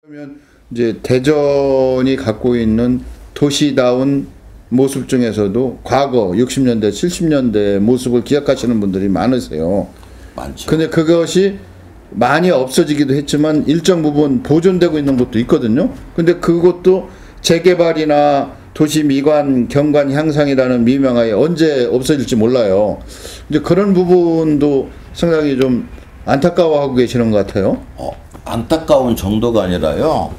그러면 이제 대전이 갖고 있는 도시다운 모습 중에서도 과거 60년대, 70년대 모습을 기억하시는 분들이 많으세요. 많죠. 근데 그것이 많이 없어지기도 했지만 일정 부분 보존되고 있는 것도 있거든요. 근데 그것도 재개발이나 도시 미관, 경관 향상이라는 미명하에 언제 없어질지 몰라요. 이제 그런 부분도 상당히 좀 안타까워하고 계시는 것 같아요. 안타까운 정도가 아니라요.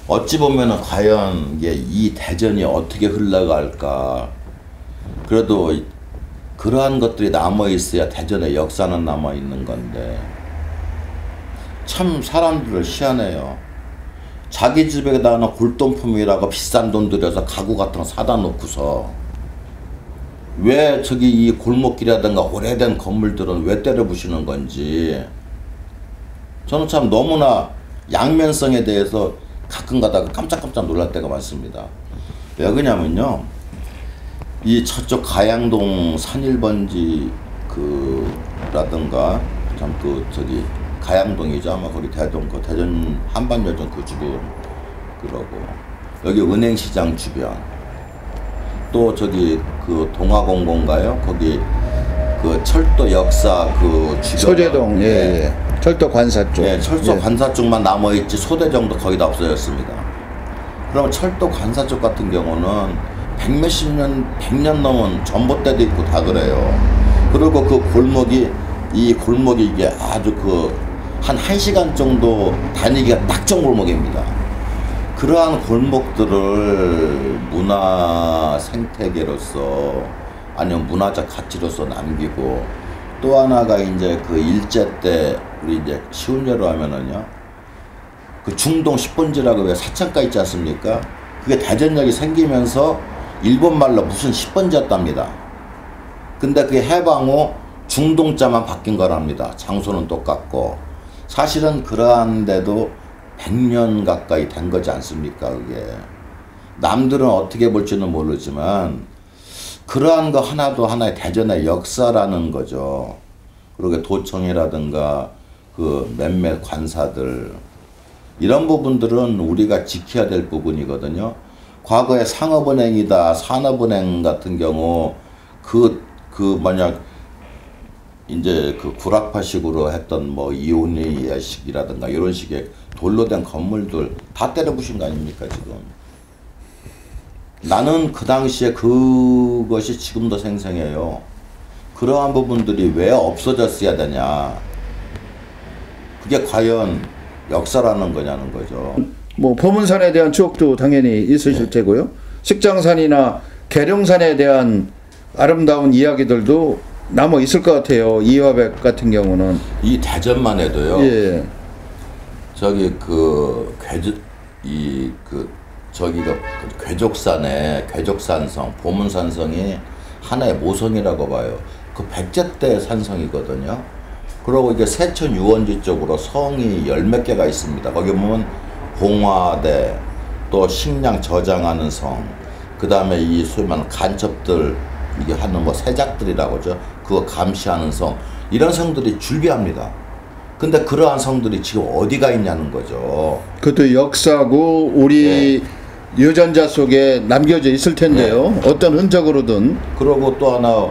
어찌 보면은 과연 이게 이 대전이 어떻게 흘러갈까. 그래도 그러한 것들이 남아 있어야 대전의 역사는 남아 있는 건데 참 사람들을 희한해요. 자기 집에다가 골동품이라고 비싼 돈 들여서 가구 같은 거 사다 놓고서 왜 저기 이 골목길이라든가 오래된 건물들은 왜 때려 부시는 건지 저는 참 너무나 양면성에 대해서 가끔 가다가 깜짝깜짝 놀랄 때가 많습니다. 왜 그러냐면요, 이 저쪽 가양동 산일번지 라든가 참 저기 가양동이죠. 아마 거기 대전 한반여전 그 주변 그러고 여기 은행시장 주변 또 저기 동화공고인가요? 거기 철도 역사 주변 소재동 예. 철도 관사 쪽. 예, 철도 관사 쪽만 남아 있지 소대 정도 거의 다 없어졌습니다. 그럼 철도 관사 쪽 같은 경우는 백몇십 년, 100년 넘은 전봇대도 있고 다 그래요. 그리고 그 골목이 이게 아주 한 1시간 정도 다니기가 딱 좋은 골목입니다. 그러한 골목들을 문화 생태계로서 아니면 문화적 가치로서 남기고 또 하나가 이제 일제 때 우리 이제 쉬운 예로 하면은요, 중동 10번지라고 왜 사창가 있지 않습니까? 그게 대전역이 생기면서 일본 말로 무슨 10번지였답니다. 근데 그게 해방 후 중동자만 바뀐 거랍니다. 장소는 똑같고. 사실은 그러한데도 100년 가까이 된 거지 않습니까? 그게 남들은 어떻게 볼지는 모르지만 그러한 거 하나도 하나의 대전의 역사라는 거죠. 그리고 도청이라든가 몇몇 관사들 이런 부분들은 우리가 지켜야 될 부분이거든요. 과거에 상업은행이다 산업은행 같은 경우 만약 이제 구락파식으로 했던 이오니아식이라든가 이런 식의 돌로 된 건물들 다 때려 부신 거 아닙니까 지금. 나는 그 당시에 그것이 지금도 생생해요. 그러한 부분들이 왜 없어졌어야 되냐. 그게 과연 역사라는 거냐는 거죠. 보문산에 대한 추억도 당연히 있으실 테고요. 식장산이나 계룡산에 대한 아름다운 이야기들도 남아 있을 것 같아요. 이화백 같은 경우는 이 대전만 해도요. 예. 저기 저기가 괴족산에 괴족산성, 보문산성이 하나의 모성이라고 봐요. 백제때 산성이거든요. 그리고 이게 세천 유원지 쪽으로 성이 10몇 개가 있습니다. 거기 보면 봉화대, 또 식량 저장하는 성, 그 다음에 이 소위 말하는 간첩들 이게 하는 세작들이라고 하죠. 그거 감시하는 성, 이런 성들이 줄비합니다. 근데 그러한 성들이 지금 어디가 있냐는 거죠. 그것도 역사고 우리 유전자 속에 남겨져 있을 텐데요. 어떤 흔적으로든. 그리고 또 하나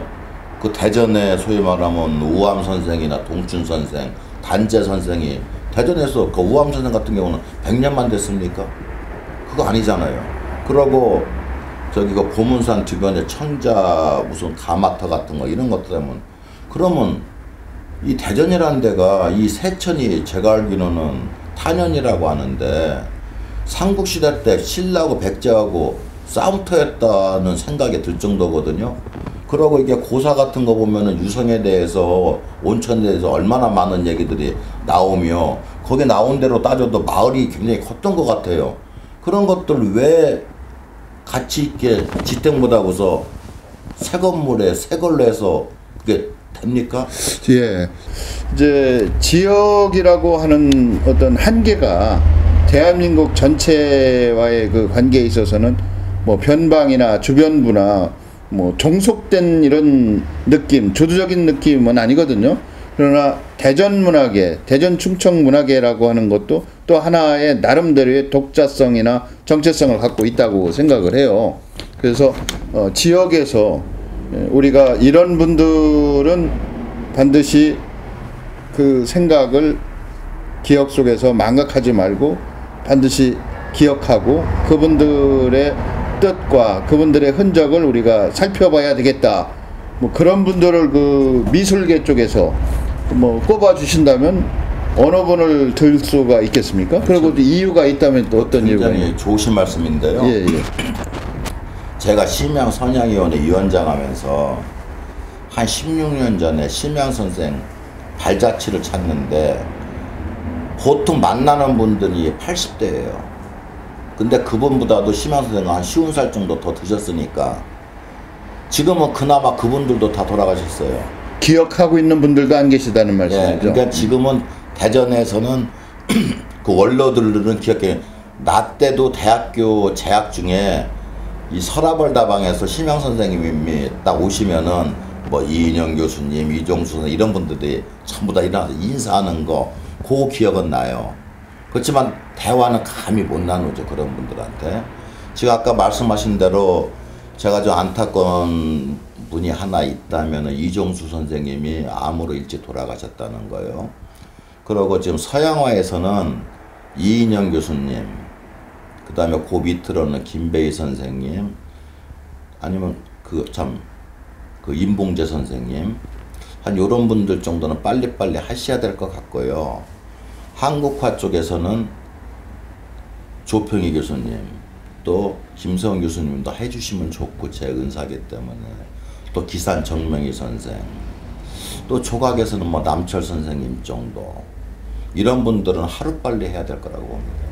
대전에 소위 말하면 우암 선생이나 동춘 선생, 단재 선생이 대전에서 우암 선생 같은 경우는 100년만 됐습니까? 그거 아니잖아요. 그러고 저기 보문산 주변에 청자 무슨 가마터 같은 거 이런 것들 하면 그러면 이 대전이라는 데가 이 세천이 제가 알기로는 탄현이라고 하는데 삼국시대 때 신라하고 백제하고 싸움터였다는 생각이 들 정도거든요. 그러고 이게 고사 같은 거 보면은 유성에 대해서 온천에 대해서 얼마나 많은 얘기들이 나오며 거기 나온 대로 따져도 마을이 굉장히 컸던 것 같아요. 그런 것들 왜 가치 있게 지탱 못하고서 새 건물에 새 걸로 해서 그게 됩니까? 예. 이제 지역이라고 하는 어떤 한계가 대한민국 전체와의 관계에 있어서는 변방이나 주변부나 종속된 이런 느낌, 주도적인 느낌은 아니거든요. 그러나 대전 문화계, 대전 충청 문화계라고 하는 것도 또 하나의 나름대로의 독자성이나 정체성을 갖고 있다고 생각을 해요. 그래서 지역에서 우리가 이런 분들은 반드시 그 생각을 기억 속에서 망각하지 말고 반드시 기억하고 그분들의 뜻과 그분들의 흔적을 우리가 살펴봐야 되겠다. 뭐 그런 분들을 그 미술계 쪽에서 뭐 꼽아 주신다면 어느 분을 들 수가 있겠습니까? 그리고 또 이유가 있다면 또 어떤 이유가 있나요? 굉장히 좋으신 말씀인데요. 예, 예. 제가 심양 선양위원회 위원장 하면서 한 16년 전에 심양 선생 발자취를 찾는데 보통 만나는 분들이 80대예요. 근데 그분보다도 심양 선생은 한 50살 정도 더 드셨으니까 지금은 그나마 그분들도 다 돌아가셨어요. 기억하고 있는 분들도 안 계시다는 말씀이죠. 예, 그러니까 지금은 대전에서는 그 원로들은 기억해. 나 때도 대학교 재학 중에 이 서라벌다방에서 심양 선생님이 딱 오시면은 뭐 이인영 교수님, 이종수 선생님 이런 분들이 전부 다 일어나서 인사하는 거 그 기억은 나요. 그렇지만 대화는 감히 못 나누죠, 그런 분들한테. 지금 아까 말씀하신 대로 제가 좀 안타까운 분이 하나 있다면은 이종수 선생님이 암으로 일찍 돌아가셨다는 거예요. 그리고 지금 서양화에서는 이인영 교수님, 그 다음에 그 밑으로는 김배희 선생님, 아니면 그 임봉재 선생님, 한 요런 분들 정도는 빨리빨리 하셔야 될 것 같고요. 한국화 쪽에서는 조평희 교수님, 또 김성훈 교수님도 해주시면 좋고 제 은사기 때문에, 또 기산 정명희 선생, 또 조각에서는 뭐 남철 선생님 정도, 이런 분들은 하루빨리 해야 될 거라고 봅니다.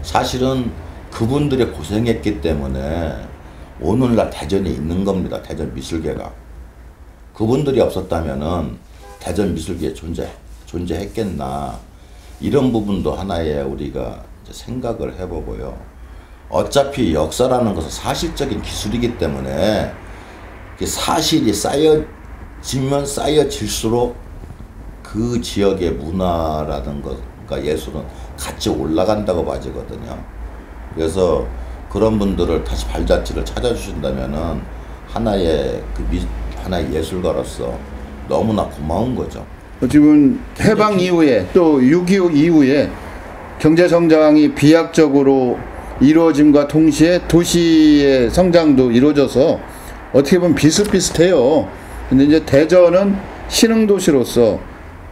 사실은 그분들이 고생했기 때문에 오늘날 대전에 있는 겁니다. 대전 미술계가. 그분들이 없었다면은 대전 미술계에 존재했겠나. 이런 부분도 하나의 우리가 이제 생각을 해보고요. 어차피 역사라는 것은 사실적인 기술이기 때문에 사실이 쌓여지면 쌓여질수록 그 지역의 문화라는 것과 예술은 같이 올라간다고 봐지거든요. 그래서 그런 분들을 다시 발자취를 찾아주신다면은 하나의 하나의 예술가로서 너무나 고마운 거죠. 지금 해방 이후에 또 6.25 이후에 경제 성장이 비약적으로 이루어짐과 동시에 도시의 성장도 이루어져서 어떻게 보면 비슷비슷해요. 근데 이제 대전은 신흥도시로서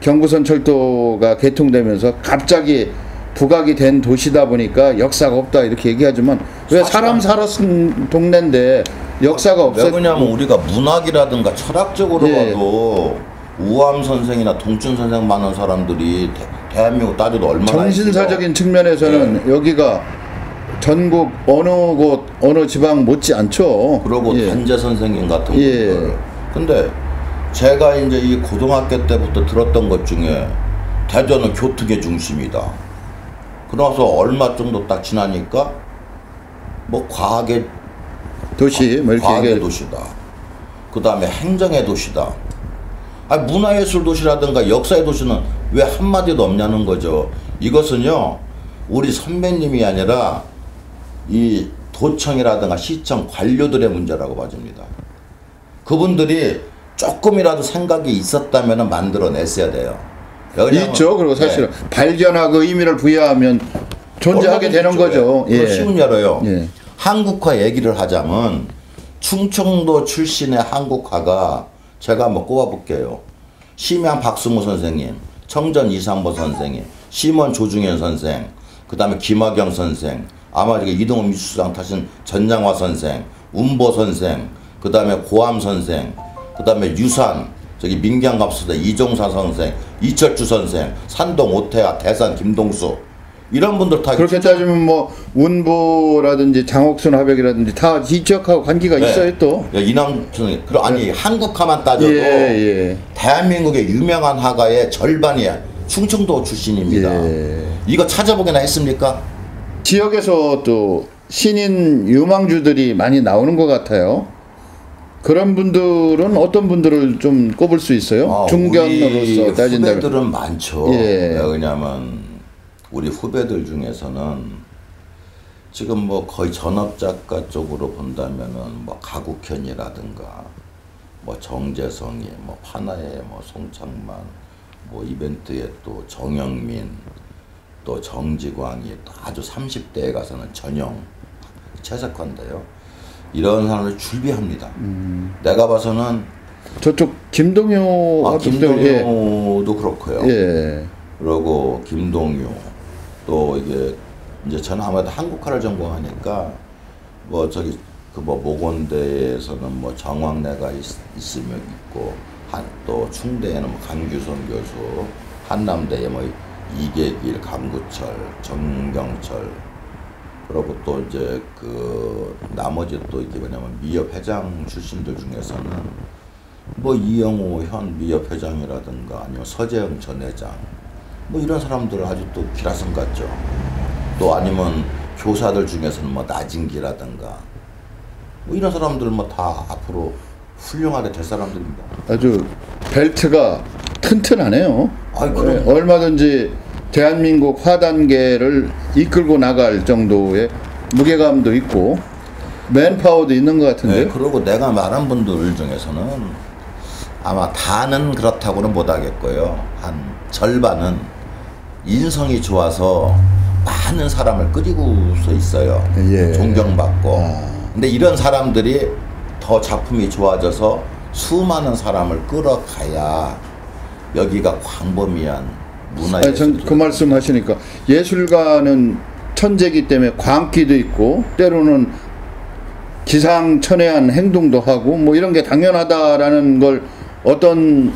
경부선 철도가 개통되면서 갑자기 부각이 된 도시다 보니까 역사가 없다 이렇게 얘기하지만 왜 사람 살았은 동네인데 역사가 없어요? 왜 그러냐면 우리가 문학이라든가 철학적으로 봐도 우암 선생이나 동춘 선생 많은 사람들이 대한민국 따져도 얼마나 정신사적인 측면에서는 여기가 전국 어느 곳 어느 지방 못지 않죠. 그리고 단재 선생님 같은 분들. 근데 제가 이제 이 고등학교 때부터 들었던 것 중에 대전은 교특의 중심이다. 그러면서 얼마 정도 딱 지나니까 뭐 과학의 도시, 뭐 이렇게 과학의 도시다. 그 다음에 행정의 도시다. 아니 문화예술 도시라든가 역사의 도시는 왜 한마디도 없냐는 거죠. 이것은요 우리 선배님이 아니라 이 도청이라든가 시청 관료들의 문제라고 봐집니다. 그분들이 조금이라도 생각이 있었다면 만들어냈어야 돼요. 있죠. 그리고 사실은 발견하고 의미를 부여하면 존재하게 되는 거죠. 쉬운 예로요. 한국화 얘기를 하자면 충청도 출신의 한국화가 제가 한번 꼽아볼게요. 심양 박승우 선생님, 청전 이상보 선생님, 심원 조중현 선생, 그 다음에 김학영 선생, 아마 이동훈 미술상 타신 전장화 선생, 운보 선생, 그 다음에 고암 선생, 그 다음에 유산, 민경갑수대 이종사 선생, 이철주 선생, 산동 오태하, 대산 김동수, 이런 분들 다 그렇게 따지면 뭐 운보라든지 장옥순 화백이라든지 다 이 지역하고 관계가 있어요 또. 이남 선생, 아니 한국화만 따져도 대한민국의 유명한 화가의 절반이 충청도 출신입니다. 이거 찾아보기나 했습니까? 지역에서 또 신인 유망주들이 많이 나오는 것 같아요. 그런 분들은 어떤 분들을 좀 꼽을 수 있어요? 중견으로서 우리 따진다면. 후배들은 많죠. 예. 왜냐하면 우리 후배들 중에서는 지금 뭐 거의 전업작가 쪽으로 본다면은 뭐 가국현이라든가 뭐 정재성이, 뭐 파나의 뭐 송창만, 뭐 이벤트에 또 정영민, 또 정지광이 또 아주 30대에 가서는 전형 최석환인데요. 이런 사람을 줄비합니다. 내가 봐서는 저쪽 김동효 김동효도 그렇고요. 예. 그리고 김동효 또 이게 이제 저는 아무래도 한국화를 전공하니까 뭐 저기 그 뭐 모건대에서는 뭐 정황래가 있으면 있고 또 충대에는 뭐 강규선 교수, 한남대에 뭐 이계길, 강구철, 정경철, 그리고 또 이제 그 나머지 또 이게 뭐냐면 미협 회장 출신들 중에서는 뭐 이영호 현 미협 회장이라든가 아니면 서재영 전 회장 뭐 이런 사람들 아주 또 기라성 같죠. 또 아니면 교사들 중에서는 뭐 나진기라든가 뭐 이런 사람들 뭐 다 앞으로 훌륭하게 될 사람들입니다. 아주 벨트가 튼튼하네요. 그럼. 얼마든지 대한민국 화단계를 이끌고 나갈 정도의 무게감도 있고 맨파워도 있는 것 같은데. 네, 그리고 내가 말한 분들 중에서는 아마 다는 그렇다고는 못하겠고요. 한 절반은 인성이 좋아서 많은 사람을 끌고서 있어요. 예. 존경받고. 근데 이런 사람들이 더 작품이 좋아져서 수많은 사람을 끌어가야 여기가 광범위한 문화예술. 전 그 말씀 하시니까 예술가는 천재기 때문에 광기도 있고 때로는 기상천외한 행동도 하고 뭐 이런 게 당연하다라는 걸 어떤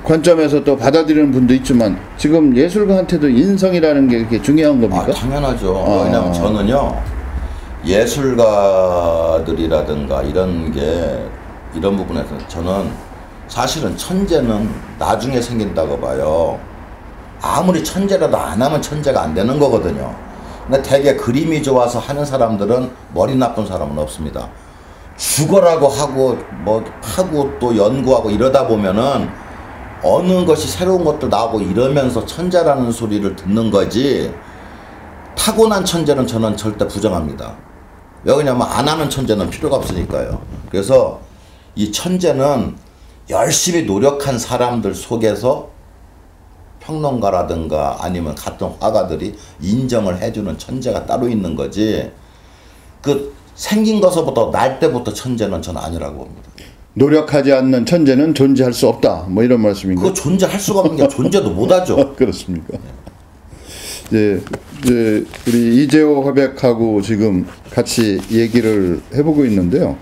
관점에서 또 받아들이는 분도 있지만 지금 예술가한테도 인성이라는 게 그렇게 중요한 겁니까? 당연하죠. 왜냐하면 저는요 예술가들이라든가 이런 부분에서 저는 사실은 천재는 나중에 생긴다고 봐요. 아무리 천재라도 안 하면 천재가 안 되는 거거든요. 근데 되게 그림이 좋아서 하는 사람들은 머리 나쁜 사람은 없습니다. 죽어라고 하고 뭐 하고 또 연구하고 이러다 보면은 어느 것이 새로운 것도 나오고 이러면서 천재라는 소리를 듣는 거지, 타고난 천재는 저는 절대 부정합니다. 왜냐면 안 하는 천재는 필요가 없으니까요. 그래서 이 천재는 열심히 노력한 사람들 속에서 평론가라든가 아니면 같은 화가들이 인정을 해주는 천재가 따로 있는 거지, 그 생긴 것부터 날 때부터 천재는 저는 아니라고 봅니다. 노력하지 않는 천재는 존재할 수 없다. 뭐 이런 말씀인가요? 그거 존재할 수가 없는 게 존재도 못하죠. 그렇습니까? 이제 우리 이재호 화백하고 지금 같이 얘기를 해보고 있는데요.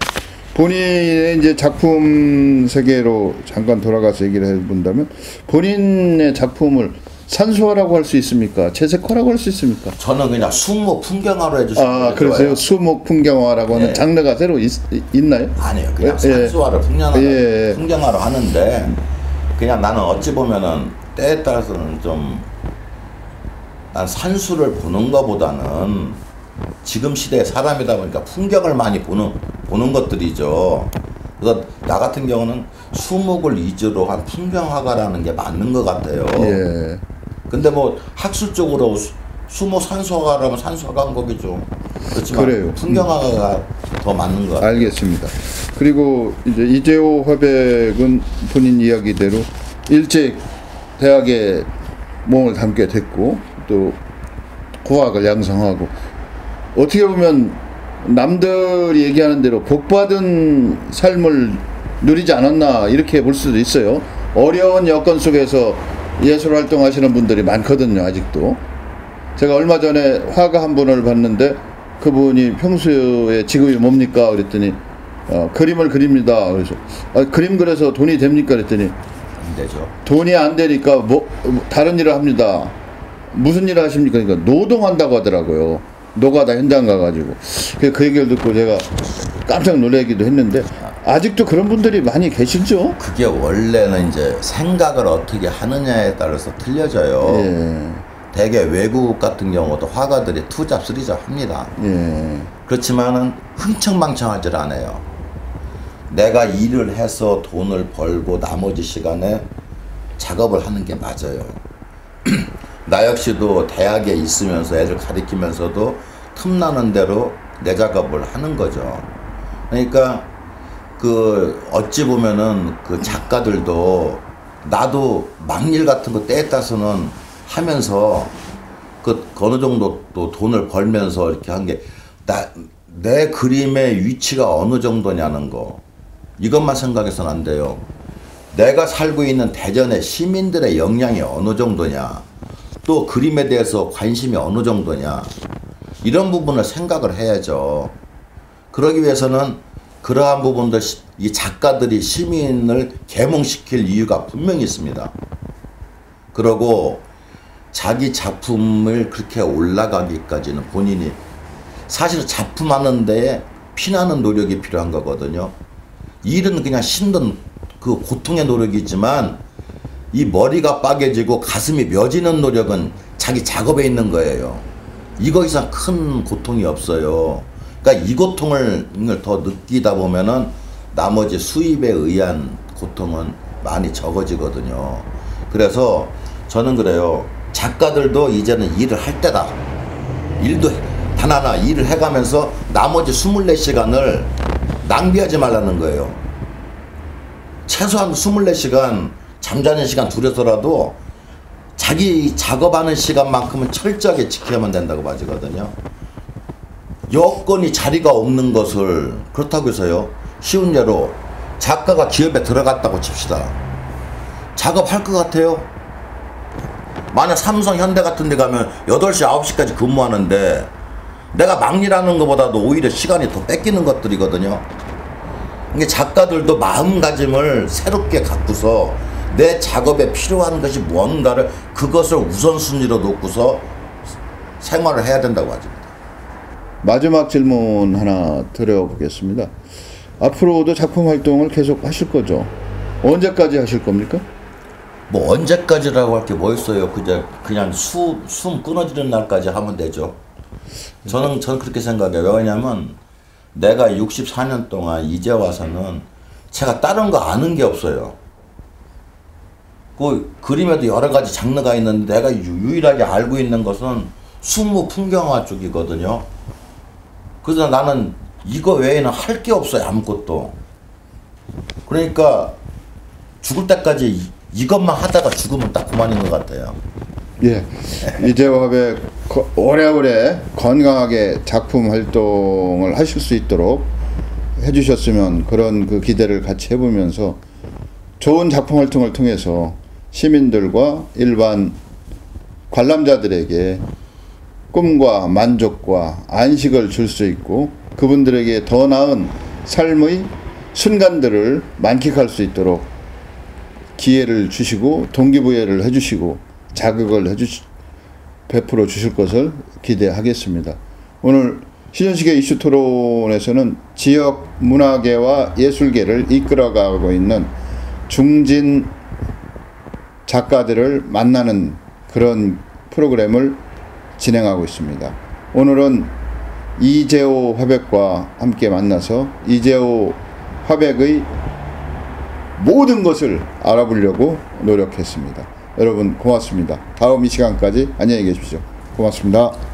본인의 이제 작품 세계로 잠깐 돌아가서 얘기를 해본다면 본인의 작품을 산수화라고 할 수 있습니까? 채색화라고 할 수 있습니까? 저는 그냥 수목 풍경화로 해주시면 좋아요. 그래서 수목 풍경화라고 하는 장르가 새로 있나요? 아니요, 그냥 산수화를 풍경화로 하는데, 그냥 나는 어찌 보면은 때에 따라서는 좀 난 산수를 보는 것보다는 지금 시대의 사람이다 보니까 풍경을 많이 보는 것들이죠. 그래서 나 같은 경우는 수목을 위주로 한 풍경화가라는 게 맞는 것 같아요. 예. 근데 뭐 학술적으로 수목 산수화가라면 산수화가 한 거겠죠. 그렇지만 그래요. 풍경화가 더 맞는 것 같아요. 알겠습니다. 그리고 이제 이재호 화백은 본인 이야기대로 일찍 대학에 몸을 담게 됐고 또 고학을 양성하고 어떻게 보면 남들이 얘기하는 대로 복받은 삶을 누리지 않았나 이렇게 볼 수도 있어요. 어려운 여건 속에서 예술 활동하시는 분들이 많거든요. 아직도. 제가 얼마 전에 화가 한 분을 봤는데 그분이 평소에 직업이 뭡니까? 그랬더니 그림을 그립니다. 그래서 그림 그려서 돈이 됩니까? 그랬더니 안 되죠. 돈이 안 되니까 뭐 다른 일을 합니다. 무슨 일을 하십니까? 그러니까 노동한다고 하더라고요. 노가다 현장 가가지고. 그 얘기를 듣고 제가 깜짝 놀라기도 했는데 아직도 그런 분들이 많이 계시죠? 그게 원래는 이제 생각을 어떻게 하느냐에 따라서 틀려져요. 예. 대개 외국 같은 경우도 화가들이 투잡, 쓰리잡 합니다. 예. 그렇지만은 흥청망청하지 않아요. 내가 일을 해서 돈을 벌고 나머지 시간에 작업을 하는 게 맞아요. 나 역시도 대학에 있으면서 애들 가르치면서도 틈나는 대로 내 작업을 하는 거죠. 그러니까 그 어찌 보면은 그 작가들도 나도 막일 같은 거 때에 따라서는 하면서 그 어느 정도 또 돈을 벌면서 이렇게 한 게 내 그림의 위치가 어느 정도냐는 거, 이것만 생각해서는 안 돼요. 내가 살고 있는 대전의 시민들의 역량이 어느 정도냐, 또 그림에 대해서 관심이 어느 정도냐, 이런 부분을 생각을 해야죠. 그러기 위해서는 그러한 부분들, 이 작가들이 시민을 계몽시킬 이유가 분명히 있습니다. 그러고 자기 작품을 그렇게 올라가기까지는 본인이 사실 작품하는 데에 피나는 노력이 필요한 거거든요. 일은 그냥 힘든 그 고통의 노력이지만 이 머리가 빠개지고 가슴이 며지는 노력은 자기 작업에 있는 거예요. 이거 이상 큰 고통이 없어요. 그러니까 이 고통을 더 느끼다 보면은 나머지 수입에 의한 고통은 많이 적어지거든요. 그래서 저는 그래요. 작가들도 이제는 일을 할 때다. 일도 하나하나 일을 해가면서 나머지 24시간을 낭비하지 말라는 거예요. 최소한 24시간 잠자는 시간 줄여서라도 자기 작업하는 시간만큼은 철저하게 지켜야만 된다고 봐지거든요. 여건이 자리가 없는 것을, 그렇다고 해서요, 쉬운 예로 작가가 기업에 들어갔다고 칩시다. 작업할 것 같아요? 만약 삼성, 현대 같은 데 가면 8시, 9시까지 근무하는데 내가 막일하는 것보다도 오히려 시간이 더 뺏기는 것들이거든요. 이게 작가들도 마음가짐을 새롭게 갖고서 내 작업에 필요한 것이 뭔가를, 그것을 우선순위로 놓고서 생활을 해야 된다고 하죠. 마지막 질문 하나 드려보겠습니다. 앞으로도 작품 활동을 계속 하실 거죠? 언제까지 하실 겁니까? 뭐 언제까지라고 할 게 뭐 있어요. 그냥 숨 끊어지는 날까지 하면 되죠. 저는 그렇게 생각해요. 왜냐면 내가 64년 동안 이제 와서는 제가 다른 거 아는 게 없어요. 그 그림에도 여러 가지 장르가 있는데 내가 유일하게 알고 있는 것은 수무 풍경화 쪽이거든요. 그래서 나는 이거 외에는 할 게 없어요. 아무것도. 그러니까 죽을 때까지 이것만 하다가 죽으면 딱 그만인 것 같아요. 예, 이재호 화백 오래오래 건강하게 작품 활동을 하실 수 있도록 해주셨으면, 그런 그 기대를 같이 해보면서 좋은 작품 활동을 통해서 시민들과 일반 관람자들에게 꿈과 만족과 안식을 줄 수 있고 그분들에게 더 나은 삶의 순간들을 만끽할 수 있도록 기회를 주시고 동기부여를 해주시고 자극을 베풀어 주실 것을 기대하겠습니다. 오늘 시전식의 이슈 토론에서는 지역 문화계와 예술계를 이끌어가고 있는 중진 작가들을 만나는 그런 프로그램을 진행하고 있습니다. 오늘은 이재호 화백과 함께 만나서 이재호 화백의 모든 것을 알아보려고 노력했습니다. 여러분 고맙습니다. 다음 이 시간까지 안녕히 계십시오. 고맙습니다.